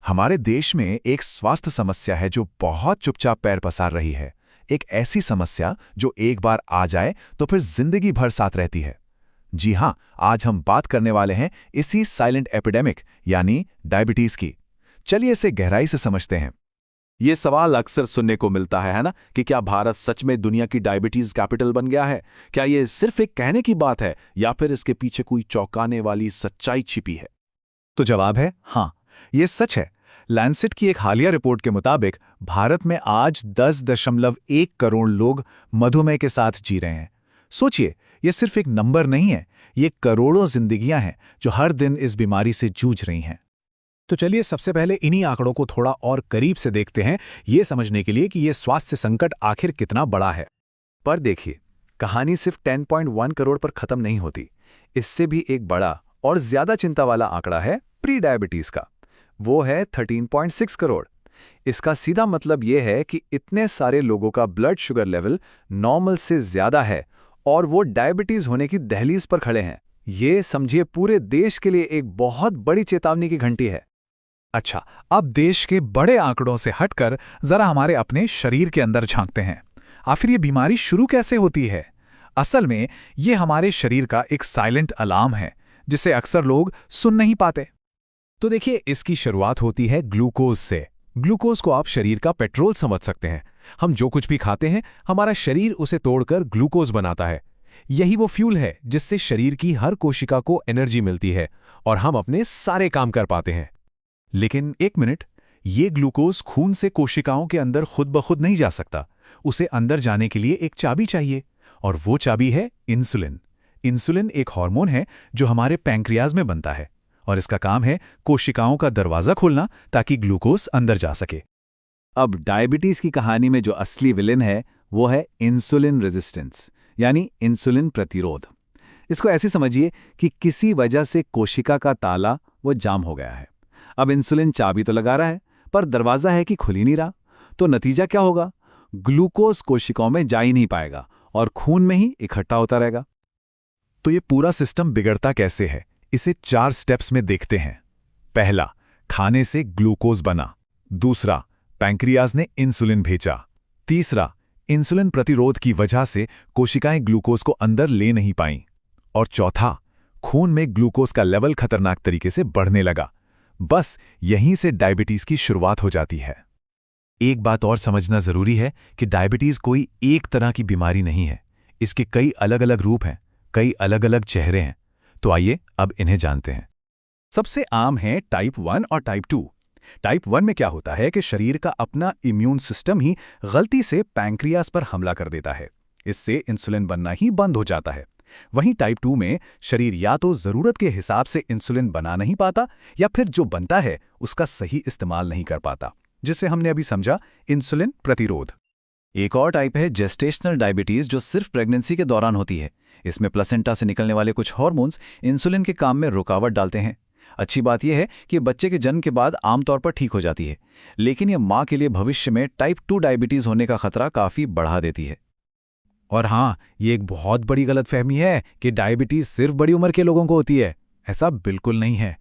हमारे देश में एक स्वास्थ्य समस्या है जो बहुत चुपचाप पैर पसार रही है। एक ऐसी समस्या जो एक बार आ जाए तो फिर जिंदगी भर साथ रहती है। जी हां, आज हम बात करने वाले हैं इसी साइलेंट एपिडेमिक यानी डायबिटीज की। चलिए इसे गहराई से समझते हैं। ये सवाल अक्सर सुनने को मिलता है ना, कि क्या भारत सच में दुनिया की डायबिटीज कैपिटल बन गया है? क्या ये सिर्फ एक कहने की बात है या फिर इसके पीछे कोई चौंकाने वाली सच्चाई छिपी है? तो जवाब है हाँ, ये सच है। लैंसेट की एक हालिया रिपोर्ट के मुताबिक भारत में आज 10.1 करोड़ लोग मधुमेह के साथ जी रहे हैं। सोचिए, ये सिर्फ एक नंबर नहीं है, ये करोड़ों जिंदगियां हैं जो हर दिन इस बीमारी से जूझ रही हैं। तो चलिए सबसे पहले इन्हीं आंकड़ों को थोड़ा और करीब से देखते हैं, ये समझने के लिए कि ये स्वास्थ्य संकट आखिर कितना बड़ा है। पर देखिए, कहानी सिर्फ 10.1 करोड़ पर खत्म नहीं होती। इससे भी एक बड़ा और ज्यादा चिंता वाला आंकड़ा है प्री डायबिटीज का। वो है 13.6 करोड़। इसका सीधा मतलब ये है कि इतने सारे लोगों का ब्लड शुगर लेवल नॉर्मल से ज्यादा है और वो डायबिटीज होने की दहलीज पर खड़े हैं। ये समझिए पूरे देश के लिए एक बहुत बड़ी चेतावनी की घंटी है। अच्छा, अब देश के बड़े आंकड़ों से हटकर जरा हमारे अपने शरीर के अंदर झांकते हैं। आखिर ये बीमारी शुरू कैसे होती है? असल में ये हमारे शरीर का एक साइलेंट अलार्म है जिसे अक्सर लोग सुन नहीं पाते। तो देखिए, इसकी शुरुआत होती है ग्लूकोज से। ग्लूकोज को आप शरीर का पेट्रोल समझ सकते हैं। हम जो कुछ भी खाते हैं, हमारा शरीर उसे तोड़कर ग्लूकोज बनाता है। यही वो फ्यूल है जिससे शरीर की हर कोशिका को एनर्जी मिलती है और हम अपने सारे काम कर पाते हैं। लेकिन एक मिनट, ये ग्लूकोज खून से कोशिकाओं के अंदर खुद ब खुद नहीं जा सकता। उसे अंदर जाने के लिए एक चाबी चाहिए, और वो चाबी है इंसुलिन। इंसुलिन एक हार्मोन है जो हमारे पैंक्रियाज में बनता है, और इसका काम है कोशिकाओं का दरवाजा खोलना ताकि ग्लूकोज अंदर जा सके। अब डायबिटीज की कहानी में जो असली विलेन है वो है इंसुलिन रेजिस्टेंस, यानी इंसुलिन प्रतिरोध। इसको ऐसे समझिए कि किसी वजह से कोशिका का ताला वो जाम हो गया है। अब इंसुलिन चाबी तो लगा रहा है, पर दरवाजा है कि खुल ही नहीं रहा। तो नतीजा क्या होगा? ग्लूकोज कोशिकाओं में जा ही नहीं पाएगा और खून में ही इकट्ठा होता रहेगा। तो ये पूरा सिस्टम बिगड़ता कैसे है, इसे 4 स्टेप्स में देखते हैं। पहला, खाने से ग्लूकोज बना। दूसरा, पैंक्रियाज ने इंसुलिन भेजा। तीसरा, इंसुलिन प्रतिरोध की वजह से कोशिकाएं ग्लूकोज को अंदर ले नहीं पाईं। और चौथा, खून में ग्लूकोज का लेवल खतरनाक तरीके से बढ़ने लगा। बस यहीं से डायबिटीज की शुरुआत हो जाती है। एक बात और समझना जरूरी है कि डायबिटीज कोई एक तरह की बीमारी नहीं है। इसके कई अलग अलग रूप हैं, कई अलग अलग चेहरे हैं। तो आइए अब इन्हें जानते हैं। सबसे आम है टाइप 1 और टाइप 2। टाइप 1 में क्या होता है कि शरीर का अपना इम्यून सिस्टम ही गलती से पैंक्रियाज पर हमला कर देता है। इससे इंसुलिन बनना ही बंद हो जाता है। वहीं टाइप 2 में शरीर या तो जरूरत के हिसाब से इंसुलिन बना नहीं पाता, या फिर जो बनता है उसका सही इस्तेमाल नहीं कर पाता, जिसे हमने अभी समझा इंसुलिन प्रतिरोध। एक और टाइप है जेस्टेशनल डायबिटीज, जो सिर्फ प्रेगनेंसी के दौरान होती है। इसमें प्लेसेंटा से निकलने वाले कुछ हार्मोन्स इंसुलिन के काम में रुकावट डालते हैं। अच्छी बात यह है कि बच्चे के जन्म के बाद आमतौर पर ठीक हो जाती है, लेकिन यह मां के लिए भविष्य में टाइप 2 डायबिटीज होने का खतरा काफी बढ़ा देती है। और हाँ, ये एक बहुत बड़ी गलतफहमी है कि डायबिटीज सिर्फ बड़ी उम्र के लोगों को होती है। ऐसा बिल्कुल नहीं है।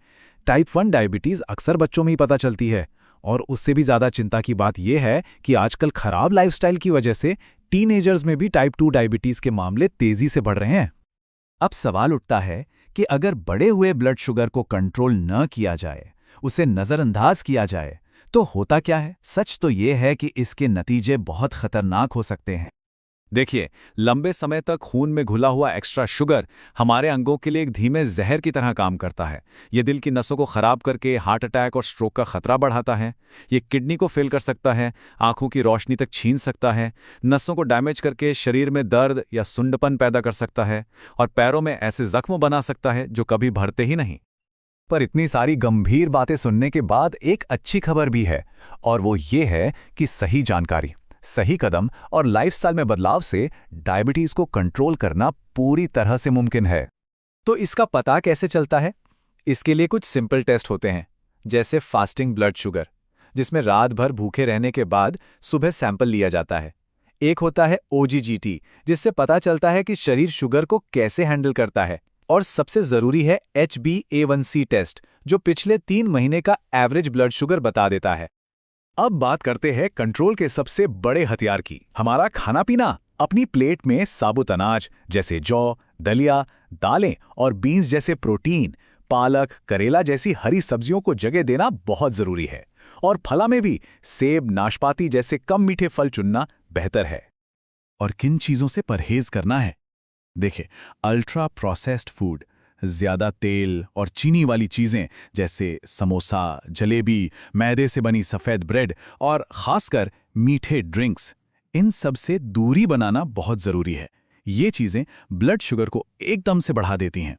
टाइप 1 डायबिटीज अक्सर बच्चों में ही पता चलती है, और उससे भी ज्यादा चिंता की बात यह है कि आजकल खराब लाइफस्टाइल की वजह से टीनेजर्स में भी टाइप 2 डायबिटीज के मामले तेजी से बढ़ रहे हैं। अब सवाल उठता है कि अगर बढ़े हुए ब्लड शुगर को कंट्रोल न किया जाए, उसे नजरअंदाज किया जाए, तो होता क्या है? सच तो यह है कि इसके नतीजे बहुत खतरनाक हो सकते हैं। देखिए, लंबे समय तक खून में घुला हुआ एक्स्ट्रा शुगर हमारे अंगों के लिए एक धीमे जहर की तरह काम करता है। ये दिल की नसों को खराब करके हार्ट अटैक और स्ट्रोक का खतरा बढ़ाता है। ये किडनी को फेल कर सकता है, आंखों की रोशनी तक छीन सकता है, नसों को डैमेज करके शरीर में दर्द या सुंडपन पैदा कर सकता है, और पैरों में ऐसे जख्म बना सकता है जो कभी भरते ही नहीं। पर इतनी सारी गंभीर बातें सुनने के बाद एक अच्छी खबर भी है, और वो ये है कि सही जानकारी, सही कदम और लाइफस्टाइल में बदलाव से डायबिटीज को कंट्रोल करना पूरी तरह से मुमकिन है। तो इसका पता कैसे चलता है? इसके लिए कुछ सिंपल टेस्ट होते हैं, जैसे फास्टिंग ब्लड शुगर, जिसमें रात भर भूखे रहने के बाद सुबह सैंपल लिया जाता है। एक होता है OGGT, जिससे पता चलता है कि शरीर शुगर को कैसे हैंडल करता है। और सबसे जरूरी है HbA1c टेस्ट, जो पिछले 3 महीने का एवरेज ब्लड शुगर बता देता है। अब बात करते हैं कंट्रोल के सबसे बड़े हथियार की, हमारा खाना पीना। अपनी प्लेट में साबुत अनाज जैसे जौ, दलिया, दालें और बीन्स जैसे प्रोटीन, पालक, करेला जैसी हरी सब्जियों को जगह देना बहुत जरूरी है। और फला में भी सेब, नाशपाती जैसे कम मीठे फल चुनना बेहतर है। और किन चीजों से परहेज करना है? देखिए, अल्ट्रा प्रोसेस्ड फूड, ज्यादा तेल और चीनी वाली चीजें जैसे समोसा, जलेबी, मैदे से बनी सफेद ब्रेड और खासकर मीठे ड्रिंक्स, इन सब से दूरी बनाना बहुत जरूरी है। ये चीजें ब्लड शुगर को एकदम से बढ़ा देती हैं।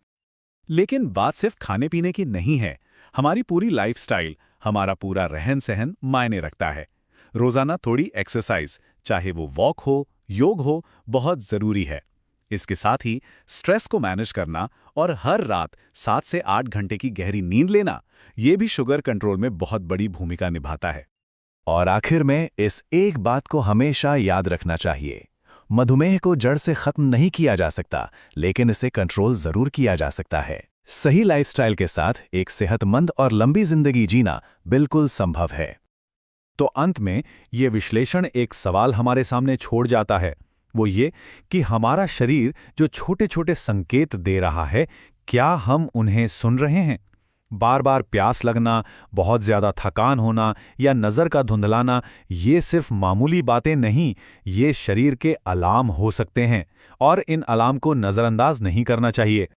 लेकिन बात सिर्फ खाने पीने की नहीं है, हमारी पूरी लाइफस्टाइल, हमारा पूरा रहन सहन मायने रखता है। रोजाना थोड़ी एक्सरसाइज, चाहे वो वॉक हो, योग हो, बहुत जरूरी है। इसके साथ ही स्ट्रेस को मैनेज करना और हर रात 7 से 8 घंटे की गहरी नींद लेना, ये भी शुगर कंट्रोल में बहुत बड़ी भूमिका निभाता है। और आखिर में इस एक बात को हमेशा याद रखना चाहिए, मधुमेह को जड़ से खत्म नहीं किया जा सकता, लेकिन इसे कंट्रोल जरूर किया जा सकता है। सही लाइफस्टाइल के साथ एक सेहतमंद और लंबी जिंदगी जीना बिल्कुल संभव है। तो अंत में ये विश्लेषण एक सवाल हमारे सामने छोड़ जाता है, वो ये कि हमारा शरीर जो छोटे छोटे संकेत दे रहा है, क्या हम उन्हें सुन रहे हैं? बार बार प्यास लगना, बहुत ज़्यादा थकान होना या नज़र का धुंधलाना, ये सिर्फ मामूली बातें नहीं, ये शरीर के अलार्म हो सकते हैं और इन अलार्म को नज़रअंदाज नहीं करना चाहिए।